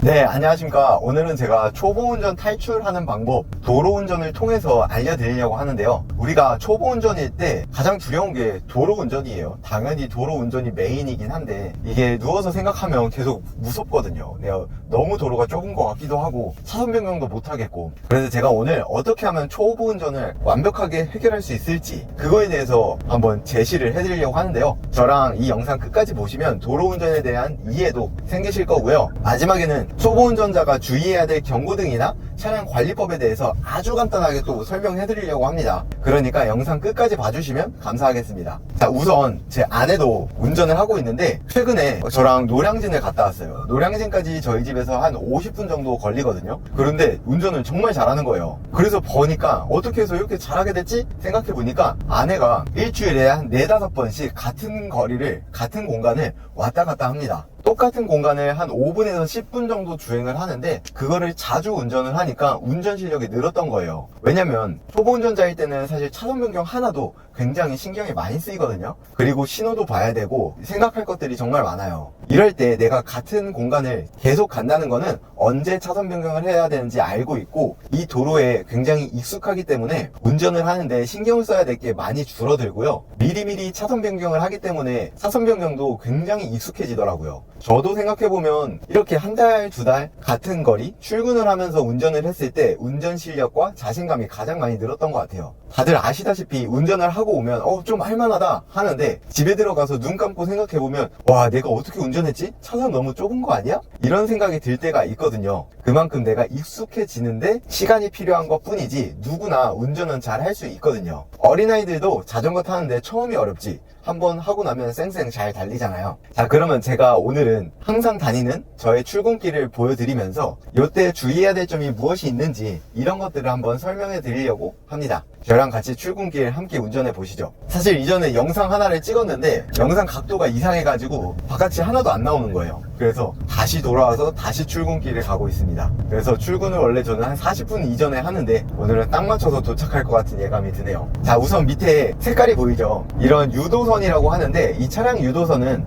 네, 안녕하십니까. 오늘은 제가 초보 운전 탈출하는 방법, 도로 운전을 통해서 알려드리려고 하는데요. 우리가 초보 운전일 때 가장 두려운 게 도로 운전이에요. 당연히 도로 운전이 메인이긴 한데 이게 누워서 생각하면 계속 무섭거든요. 내가 너무 도로가 좁은 것 같기도 하고 차선 변경도 못 하겠고. 그래서 제가 오늘 어떻게 하면 초보 운전을 완벽하게 해결할 수 있을지 그거에 대해서 한번 제시를 해드리려고 하는데요. 저랑 이 영상 끝까지 보시면 도로 운전에 대한 이해도 생기실 거고요. 마지막에는 초보 운전자가 주의해야 될 경고등이나 차량 관리법에 대해서 아주 간단하게 또 설명해 드리려고 합니다. 그러니까 영상 끝까지 봐주시면 감사하겠습니다. 자, 우선 제 아내도 운전을 하고 있는데 최근에 저랑 노량진을 갔다 왔어요. 노량진까지 저희 집에서 한 50분 정도 걸리거든요. 그런데 운전을 정말 잘하는 거예요. 그래서 보니까 어떻게 해서 이렇게 잘하게 됐지? 생각해 보니까 아내가 일주일에 한 4-5번씩 같은 거리를, 같은 공간을 왔다 갔다 합니다. 똑같은 공간을 한 5분에서 10분 정도 주행을 하는데 그거를 자주 운전을 하니까 운전 실력이 늘었던 거예요. 왜냐면 초보 운전자일 때는 사실 차선 변경 하나도 굉장히 신경이 많이 쓰이거든요. 그리고 신호도 봐야 되고 생각할 것들이 정말 많아요. 이럴 때 내가 같은 공간을 계속 간다는 거는 언제 차선 변경을 해야 되는지 알고 있고 이 도로에 굉장히 익숙하기 때문에 운전을 하는데 신경을 써야 될 게 많이 줄어들고요. 미리미리 차선 변경을 하기 때문에 차선 변경도 굉장히 익숙해지더라고요. 저도 생각해보면 이렇게 한 달, 2달 같은 거리 출근을 하면서 운전을 했을 때 운전 실력과 자신감이 가장 많이 늘었던 것 같아요. 다들 아시다시피 운전을 하고 오면 좀 할만하다 하는데 집에 들어가서 눈 감고 생각해보면 와, 내가 어떻게 운전했지? 차선 너무 좁은 거 아니야? 이런 생각이 들 때가 있거든요. 그만큼 내가 익숙해지는데 시간이 필요한 것 뿐이지 누구나 운전은 잘 할 수 있거든요. 어린아이들도 자전거 타는데 처음이 어렵지 한번 하고 나면 쌩쌩 잘 달리잖아요. 자, 그러면 제가 오늘은 항상 다니는 저의 출근길을 보여드리면서 이때 주의해야 될 점이 무엇이 있는지 이런 것들을 한번 설명해 드리려고 합니다. 저랑 같이 출근길 함께 운전해 보시죠. 사실 이전에 영상 하나를 찍었는데 영상 각도가 이상해가지고 바깥이 하나도 안 나오는 거예요. 그래서 다시 돌아와서 다시 출근길을 가고 있습니다. 그래서 출근을 원래 저는 한 40분 이전에 하는데 오늘은 딱 맞춰서 도착할 것 같은 예감이 드네요. 자, 우선 밑에 색깔이 보이죠? 이런 유도선이라고 하는데 이 차량 유도선은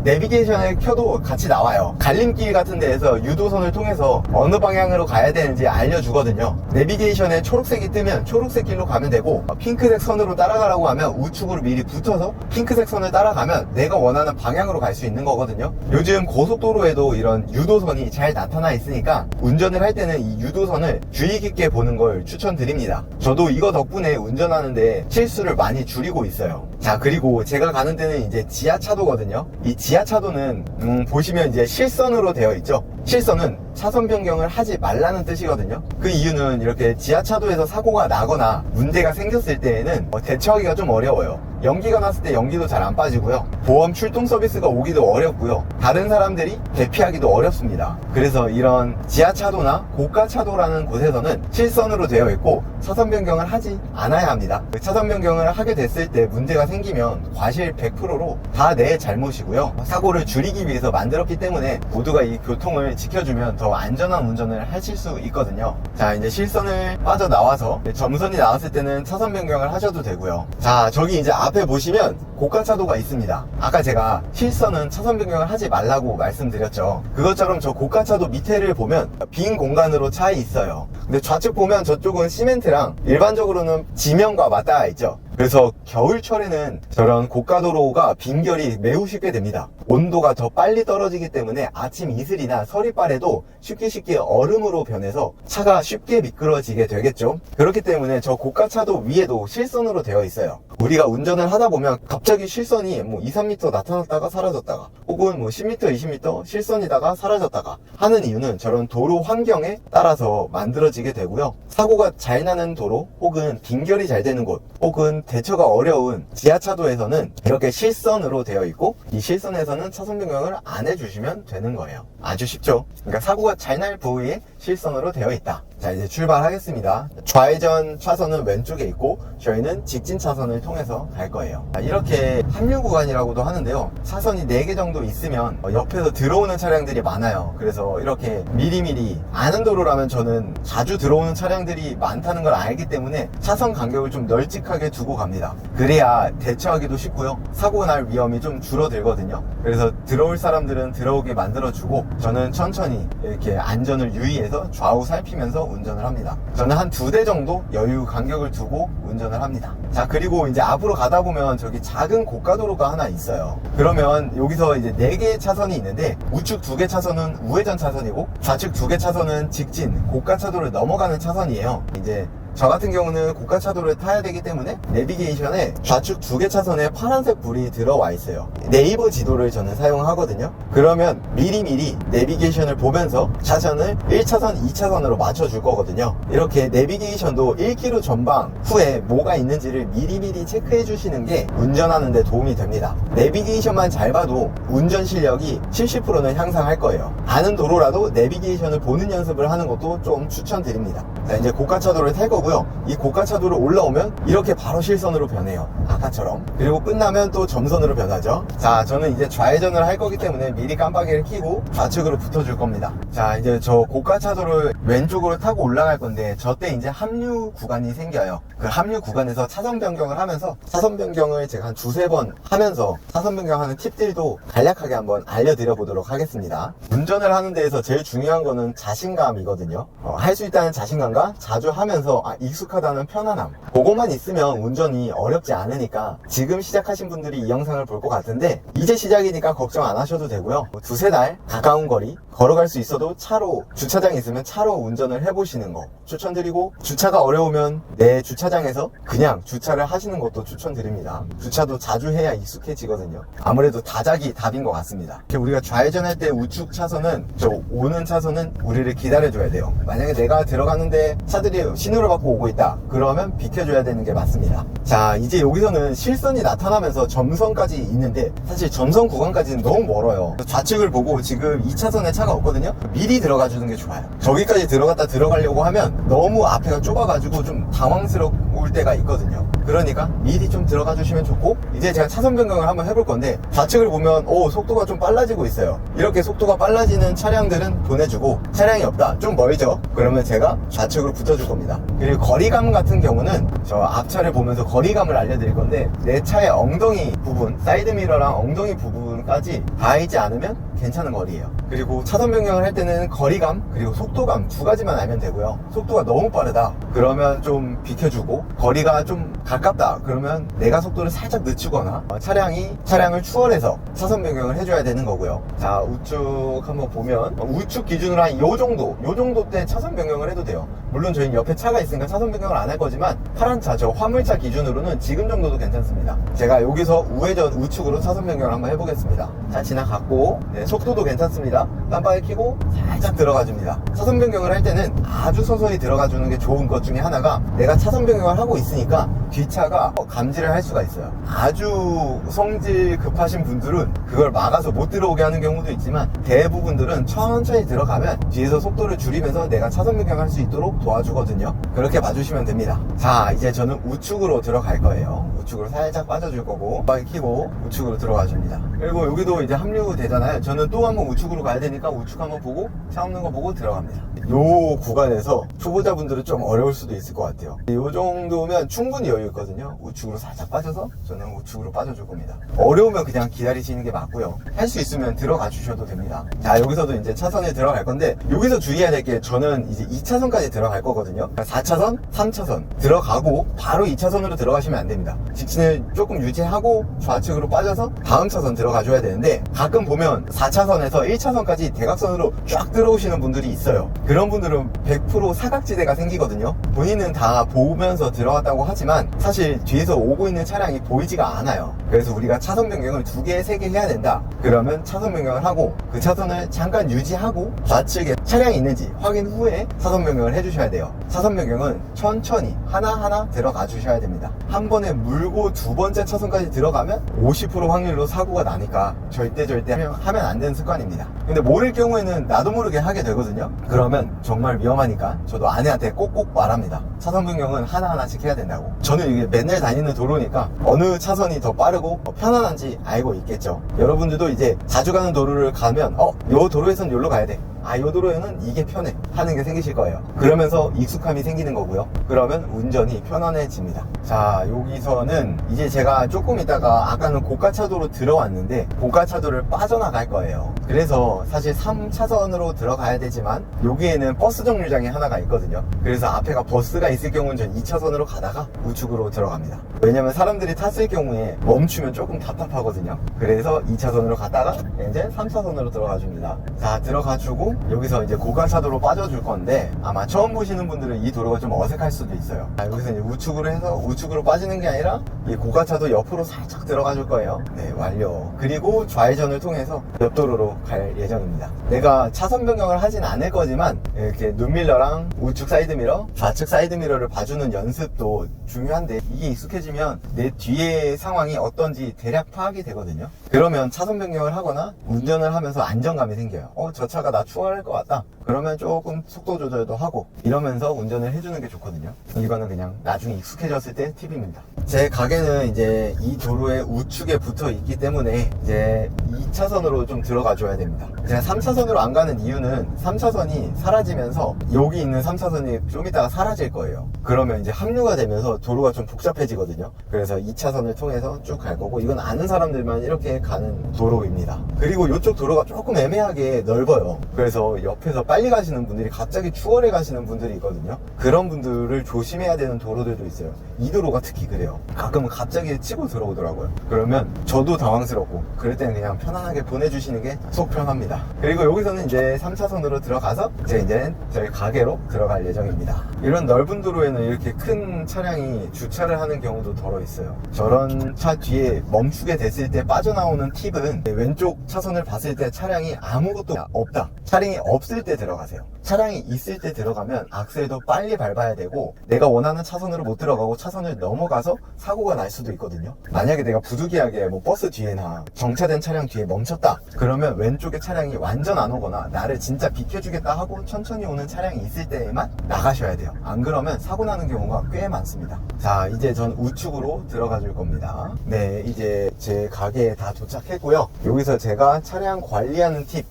내비게이션을 켜도 같이 나와요. 갈림길 같은 데에서 유도선을 통해서 어느 방향으로 가야 되는지 알려주거든요. 내비게이션에 초록색이 뜨면 초록색 길로 가면 되고 핑크색 선으로 따라가라고 하면 우측으로 미리 붙어서 핑크색 선을 따라가면 내가 원하는 방향으로 갈 수 있는 거거든요. 요즘 고속도로에도 이런 유도선이 잘 나타나 있으니까 운전을 할 때는 이 유도선을 주의 깊게 보는 걸 추천드립니다. 저도 이거 덕분에 운전하는데 실수를 많이 줄이고 있어요. 자, 그리고 제가 가는 데는 이제 지하차도거든요. 이 지하차도는 보시면 이제 실선으로 되어 있죠. 실선은 차선 변경을 하지 말라는 뜻이거든요. 그 이유는 이렇게 지하차도에서 사고가 나거나 문제가 생겼을 때에는 대처하기가 좀 어려워요. 연기가 났을 때 연기도 잘 안 빠지고요. 보험 출동 서비스가 오기도 어렵고요. 다른 사람들이 대피하기도 어렵습니다. 그래서 이런 지하차도나 고가차도라는 곳에서는 실선으로 되어 있고 차선 변경을 하지 않아야 합니다. 차선 변경을 하게 됐을 때 문제가 생기면 과실 100%로 다 내 잘못이고요. 사고를 줄이기 위해서 만들었기 때문에 모두가 이 교통을 지켜주면 더 안전한 운전을 하실 수 있거든요. 자, 이제 실선을 빠져나와서 점선이 나왔을 때는 차선 변경을 하셔도 되고요. 자, 저기 이제 앞에 보시면 고가차도가 있습니다. 아까 제가 실선은 차선 변경을 하지 말라고 말씀드렸죠. 그것처럼 저 고가차도 밑에를 보면 빈 공간으로 차 있어요. 근데 좌측 보면 저쪽은 시멘트랑 일반적으로는 지면과 맞닿아 있죠. 그래서 겨울철에는 저런 고가도로가 빈결이 매우 쉽게 됩니다. 온도가 더 빨리 떨어지기 때문에 아침 이슬이나 서리빨에도 쉽게 얼음으로 변해서 차가 쉽게 미끄러지게 되겠죠. 그렇기 때문에 저 고가차도 위에도 실선으로 되어 있어요. 우리가 운전을 하다 보면 갑자기 실선이 2-3m 나타났다가 사라졌다가 혹은 10m, 20m 실선이다가 사라졌다가 하는 이유는 저런 도로 환경에 따라서 만들어지게 되고요. 사고가 잘 나는 도로 혹은 빈결이 잘 되는 곳 혹은 대처가 어려운 지하차도에서는 이렇게 실선으로 되어 있고 이 실선에서는 차선 변경을 안 해주시면 되는 거예요. 아주 쉽죠? 그러니까 사고가 잘 날 부위에 실선으로 되어 있다. 자, 이제 출발하겠습니다. 좌회전 차선은 왼쪽에 있고 저희는 직진 차선을 통해서 갈 거예요. 이렇게 합류 구간이라고도 하는데요, 차선이 4개 정도 있으면 옆에서 들어오는 차량들이 많아요. 그래서 이렇게 미리미리 아는 도로라면 저는 자주 들어오는 차량들이 많다는 걸 알기 때문에 차선 간격을 좀 널찍하게 두고 갑니다. 그래야 대처하기도 쉽고요, 사고 날 위험이 좀 줄어들거든요. 그래서 들어올 사람들은 들어오게 만들어주고 저는 천천히 이렇게 안전을 유의해서 좌우 살피면서 운전을 합니다. 저는 한 2대 정도 여유 간격을 두고 운전을 합니다. 자, 그리고 이제 앞으로 가다 보면 저기 작은 고가도로가 하나 있어요. 그러면 여기서 이제 4개의 차선이 있는데 우측 2개 차선은 우회전 차선이고 좌측 2개 차선은 직진 고가차도를 넘어가는 차선이에요. 이제 저 같은 경우는 고가차도를 타야 되기 때문에 내비게이션에 좌측 2개 차선에 파란색 불이 들어와 있어요. 네이버 지도를 저는 사용하거든요. 그러면 미리미리 내비게이션을 보면서 차선을 1차선, 2차선으로 맞춰줄 거거든요. 이렇게 내비게이션도 1km 전방 후에 뭐가 있는지를 미리미리 체크해 주시는 게 운전하는 데 도움이 됩니다. 내비게이션만 잘 봐도 운전 실력이 70%는 향상할 거예요. 아는 도로라도 내비게이션을 보는 연습을 하는 것도 좀 추천드립니다. 자, 이제 고가차도를 탈 거고요. 이 고가차도로 올라오면 이렇게 바로 실선으로 변해요, 아까처럼. 그리고 끝나면 또 점선으로 변하죠. 자, 저는 이제 좌회전을 할 거기 때문에 미리 깜빡이를 켜고 좌측으로 붙어줄 겁니다. 자, 이제 저 고가차도를 왼쪽으로 타고 올라갈 건데 저때 이제 합류 구간이 생겨요. 그 합류 구간에서 차선 변경을 하면서 차선 변경을 제가 한 2-3번 하면서 차선 변경하는 팁들도 간략하게 한번 알려드려 보도록 하겠습니다. 운전을 하는 데에서 제일 중요한 거는 자신감이거든요. 할 수 있다는 자신감과 자주 하면서 익숙하다는 편안함, 그것만 있으면 운전이 어렵지 않으니까 지금 시작하신 분들이 이 영상을 볼 것 같은데 이제 시작이니까 걱정 안 하셔도 되고요. 2-3달 가까운 거리 걸어갈 수 있어도 차로, 주차장이 있으면 차로 운전을 해보시는 거 추천드리고, 주차가 어려우면 내 주차장에서 그냥 주차를 하시는 것도 추천드립니다. 주차도 자주 해야 익숙해지거든요. 아무래도 다작이 답인 것 같습니다. 우리가 좌회전할 때 우측 차선은, 저 오는 차선은 우리를 기다려줘야 돼요. 만약에 내가 들어가는데 차들이 신호를 받고 오고 있다 그러면 비켜줘야 되는 게 맞습니다. 자, 이제 여기서는 실선이 나타나면서 점선까지 있는데 사실 점선 구간까지는 너무 멀어요. 좌측을 보고 지금 2차선에 차가 없거든요. 미리 들어가 주는 게 좋아요. 저기까지 들어가려고 하면 너무 앞에가 좁아가지고 좀 당황스러울 때가 있거든요. 그러니까 미리 좀 들어가 주시면 좋고, 이제 제가 차선 변경을 한번 해볼 건데 좌측을 보면 속도가 좀 빨라지고 있어요. 이렇게 속도가 빨라지는 차량들은 보내주고, 차량이 없다, 좀 멀죠? 그러면 제가 좌측으로 붙어줄 겁니다. 그리고 거리감 같은 경우는 저 앞차를 보면서 거리감을 알려드릴 건데, 내 차의 엉덩이 부분, 사이드미러랑 엉덩이 부분까지 닿이지 않으면 괜찮은 거리예요. 그리고 차선 변경을 할 때는 거리감 그리고 속도감 2가지만 알면 되고요. 속도가 너무 빠르다 그러면 좀 비켜주고, 거리가 좀 가깝다 그러면 내가 속도를 살짝 늦추거나 차량을 추월해서 차선 변경을 해줘야 되는 거고요. 자, 우측 한번 보면 우측 기준으로 한 요 정도 때 차선 변경을 해도 돼요. 물론 저희는 옆에 차가 있으니까 차선 변경을 안 할 거지만 파란 차, 저 화물차 기준으로는 지금 정도도 괜찮습니다. 제가 여기서 우회전 우측으로 차선 변경을 한번 해보겠습니다. 잘 지나갔고, 네, 속도도 괜찮습니다. 깜빡이 켜고 살짝 들어가 줍니다. 차선 변경을 할 때는 아주 서서히 들어가 주는 게 좋은 것 중에 하나가, 내가 차선 변경을 하고 있으니까 뒷차가 감지를 할 수가 있어요. 아주 성질 급하신 분들은 그걸 막아서 못 들어오게 하는 경우도 있지만, 대부분들은 천천히 들어가면 뒤에서 속도를 줄이면서 내가 차선 변경할 수 있도록 도와주거든요. 그렇게 봐주시면 됩니다. 자, 이제 저는 우측으로 들어갈 거예요. 우측으로 살짝 빠져줄 거고, 깜빡이 켜고 우측으로 들어가 줍니다. 그리고 여기도 이제 합류 되잖아요. 저는 또 한번 우측으로 가야 되니까 우측 한번 보고, 차 없는 거 보고 들어갑니다. 요 구간에서 초보자분들은 좀 어려울 수도 있을 것 같아요. 요 정도면 충분히 여유 있거든요. 우측으로 살짝 빠져서 저는 우측으로 빠져줄 겁니다. 어려우면 그냥 기다리시는 게 맞고요. 할 수 있으면 들어가 주셔도 됩니다. 자, 여기서도 이제 차선에 들어갈 건데, 여기서 주의해야 될 게, 저는 이제 2차선까지 들어갈 거거든요. 4차선, 3차선 들어가고 바로 2차선으로 들어가시면 안 됩니다. 직진을 조금 유지하고 좌측으로 빠져서 다음 차선 들어가 줘야 되는데, 가끔 보면 4차선에서 1차선까지 대각선으로 쫙 들어오시는 분들이 있어요. 그런 분들은 100% 사각지대가 생기거든요. 본인은 다 보면서 들어갔다고 하지만 사실 뒤에서 오고 있는 차량이 보이지가 않아요. 그래서 우리가 차선 변경을 2개, 3개 해야 된다 그러면 차선 변경을 하고, 그 차선을 잠깐 유지하고 좌측에 차량이 있는지 확인 후에 차선 변경을 해주셔야 돼요. 차선 변경은 천천히 하나하나 들어가 주셔야 됩니다. 한 번에 물고 2번째 차선까지 들어가면 50% 확률로 사고가 나는 거니까 절대 하면 안 되는 습관입니다. 근데 모를 경우에는 나도 모르게 하게 되거든요. 그러면 정말 위험하니까 저도 아내한테 꼭꼭 말합니다. 차선 변경은 하나하나씩 해야 된다고. 저는 이게 맨날 다니는 도로니까 어느 차선이 더 빠르고 편안한지 알고 있겠죠. 여러분들도 이제 자주 가는 도로를 가면 요 도로에선 여기로 가야 돼, 요 도로에는 이게 편해 하는 게 생기실 거예요. 그러면서 익숙함이 생기는 거고요. 그러면 운전이 편안해집니다. 자, 여기서는 이제 제가 조금 있다가 아까는 고가차도로 들어왔는데 고가차도를 빠져나갈 거예요. 그래서 사실 3차선으로 들어가야 되지만 여기에는 버스 정류장이 하나가 있거든요. 그래서 앞에가 버스가 있을 경우는 전 2차선으로 가다가 우측으로 들어갑니다. 왜냐면 사람들이 탔을 경우에 멈추면 조금 답답하거든요. 그래서 2차선으로 갔다가 이제 3차선으로 들어가 줍니다. 자, 들어가 주고 여기서 이제 고가차도로 빠져줄 건데 아마 처음 보시는 분들은 이 도로가 좀 어색할 수도 있어요. 여기서 이제 우측으로 해서 우측으로 빠지는 게 아니라 이 고가차도 옆으로 살짝 들어가 줄 거예요. 네, 완료. 그리고 좌회전을 통해서 옆 도로로 갈 예정입니다. 내가 차선 변경을 하진 않을 거지만 이렇게 눈밀러랑 우측 사이드미러, 좌측 사이드미러를 봐주는 연습도 중요한데 이게 익숙해지면 내 뒤의 상황이 어떤지 대략 파악이 되거든요. 그러면 차선 변경을 하거나 운전을 하면서 안정감이 생겨요. 저 차가 나 추월할 것 같다. 그러면 조금 속도 조절도 하고 이러면서 운전을 해주는 게 좋거든요. 이거는 그냥 나중에 익숙해졌을 때 팁입니다. 제 가게는 이제 이 도로의 우측에 붙어 있기 때문에 이제 2차선으로 좀 들어가 줘야 됩니다. 제가 3차선으로 안 가는 이유는 3차선이 사라지면서 여기 있는 3차선이 좀 이따가 사라질 거예요. 그러면 이제 합류가 되면서 도로가 좀 복잡해지거든요. 그래서 2차선을 통해서 쭉 갈 거고 이건 아는 사람들만 이렇게 가는 도로입니다. 그리고 이쪽 도로가 조금 애매하게 넓어요. 그래서 옆에서 빨리 가시는 분들이 갑자기 추월해 가시는 분들이 있거든요. 그런 분들을 조심해야 되는 도로들도 있어요. 이 도로가 특히 그래요. 가끔은 갑자기 치고 들어오더라고요. 그러면 저도 당황스럽고 그럴 때는 그냥 편안하게 보내주시는 게 속 편합니다. 그리고 여기서는 이제 3차선으로 들어가서 이제 저희 가게로 들어갈 예정입니다. 이런 넓은 도로에는 이렇게 큰 차량이 주차를 하는 경우도 덜어 있어요. 저런 차 뒤에 멈추게 됐을 때 빠져나오는 팁은 왼쪽 차선을 봤을 때 차량이 아무것도 없다, 차량이 없을 때 들어가세요. 차량이 있을 때 들어가면 악셀도 빨리 밟아야 되고 내가 원하는 차선으로 못 들어가고 차선을 넘어가서 사고가 날 수도 있거든요. 만약에 내가 부득이하게 버스 뒤에나 정차된 차량 뒤에 멈췄다 그러면 왼쪽에 차량이 완전 안 오거나 나를 진짜 비켜주겠다 하고 천천히 오는 차량이 있을 때에만 나가셔야 돼요. 안 그러면 사고 나는 경우가 꽤 많습니다. 자, 이제 전 우측으로 들어가 줄 겁니다. 네, 이제 제 가게에 다 도착했고요. 여기서 제가 차량 관리하는 팁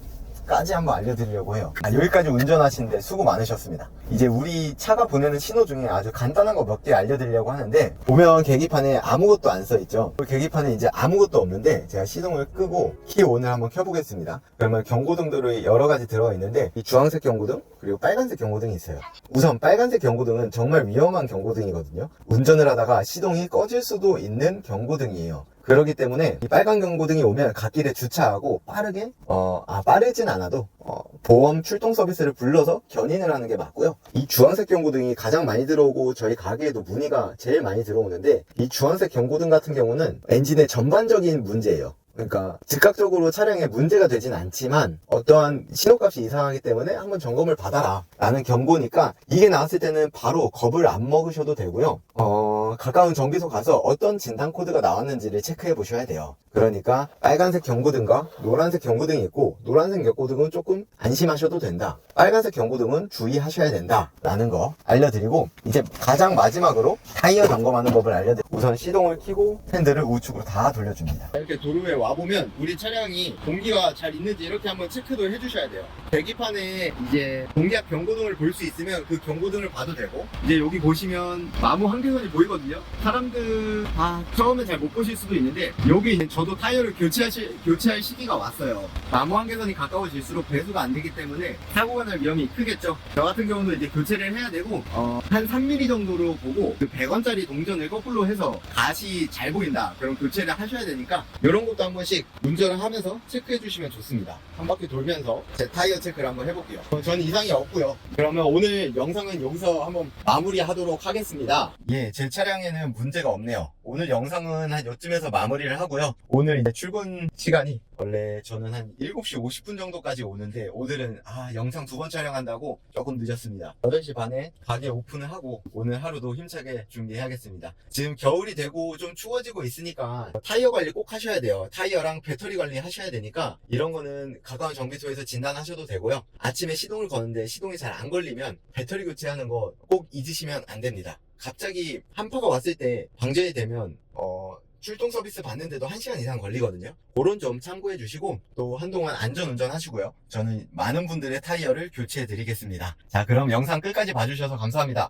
까지 한번 알려드리려고 해요. 여기까지 운전하시는데 수고 많으셨습니다. 이제 우리 차가 보내는 신호 중에 아주 간단한 거 몇 개 알려드리려고 하는데 보면 계기판에 아무것도 안 써있죠. 그 계기판에 이제 아무것도 없는데 제가 시동을 끄고 키 ON을 한번 켜보겠습니다. 그러면 경고등들이 여러 가지 들어가 있는데 이 주황색 경고등 그리고 빨간색 경고등이 있어요. 우선 빨간색 경고등은 정말 위험한 경고등이거든요. 운전을 하다가 시동이 꺼질 수도 있는 경고등이에요. 그렇기 때문에 이 빨간 경고등이 오면 갓길에 주차하고 빠르게 빠르진 않아도 보험 출동 서비스를 불러서 견인을 하는 게 맞고요. 이 주황색 경고등이 가장 많이 들어오고 저희 가게에도 문의가 제일 많이 들어오는데 이 주황색 경고등 같은 경우는 엔진의 전반적인 문제예요. 그러니까 즉각적으로 차량에 문제가 되진 않지만 어떠한 신호값이 이상하기 때문에 한번 점검을 받아라 라는 경고니까 이게 나왔을 때는 바로 겁을 안 먹으셔도 되고요. 가까운 정비소 가서 어떤 진단 코드가 나왔는지를 체크해 보셔야 돼요. 그러니까 빨간색 경고등과 노란색 경고등이 있고 노란색 경고등은 조금 안심하셔도 된다, 빨간색 경고등은 주의하셔야 된다 라는 거 알려드리고 이제 가장 마지막으로 타이어 점검하는 법을 알려드리고 우선 시동을 켜고 핸들을 우측으로 다 돌려줍니다. 이렇게 도로에 와보면 우리 차량이 공기가 잘 있는지 이렇게 한번 체크도 해주셔야 돼요. 계기판에 이제 공기압 경고등을 볼 수 있으면 그 경고등을 봐도 되고 이제 여기 보시면 나무 한계선이 보이거든요. 사람들 처음에 잘 못 보실 수도 있는데 여기 이제 저도 타이어를 교체할 시기가 왔어요. 나무 한계선이 가까워질수록 배수가 안 되기 때문에 사고가 날 위험이 크겠죠. 저 같은 경우는 이제 교체를 해야 되고 한 3mm 정도로 보고 그 100원짜리 동전을 거꾸로 해서 가시 잘 보인다 그럼 교체를 하셔야 되니까 이런 것도 한 번씩 운전을 하면서 체크해 주시면 좋습니다. 한 바퀴 돌면서 제 타이어 체크를 한번 해볼게요. 저는 이상이 없고요. 그러면 오늘 영상은 여기서 한번 마무리하도록 하겠습니다. 제 차량에는 문제가 없네요. 오늘 영상은 한 요쯤에서 마무리를 하고요. 오늘 이제 출근 시간이 원래 저는 한 7시 50분 정도까지 오는데 오늘은 영상 2번 촬영한다고 조금 늦었습니다. 8시 반에 가게 오픈을 하고 오늘 하루도 힘차게 준비해야겠습니다. 지금 겨울이 되고 좀 추워지고 있으니까 타이어 관리 꼭 하셔야 돼요. 타이어랑 배터리 관리 하셔야 되니까 이런 거는 가까운 정비소에서 진단하셔도 되고요. 아침에 시동을 거는데 시동이 잘 안 걸리면 배터리 교체하는 거 꼭 잊으시면 안 됩니다. 갑자기 한파가 왔을 때 방전이 되면 출동 서비스 받는데도 1시간 이상 걸리거든요. 그런 점 참고해 주시고 또 한동안 안전운전 하시고요. 저는 많은 분들의 타이어를 교체해 드리겠습니다. 자, 그럼 영상 끝까지 봐주셔서 감사합니다.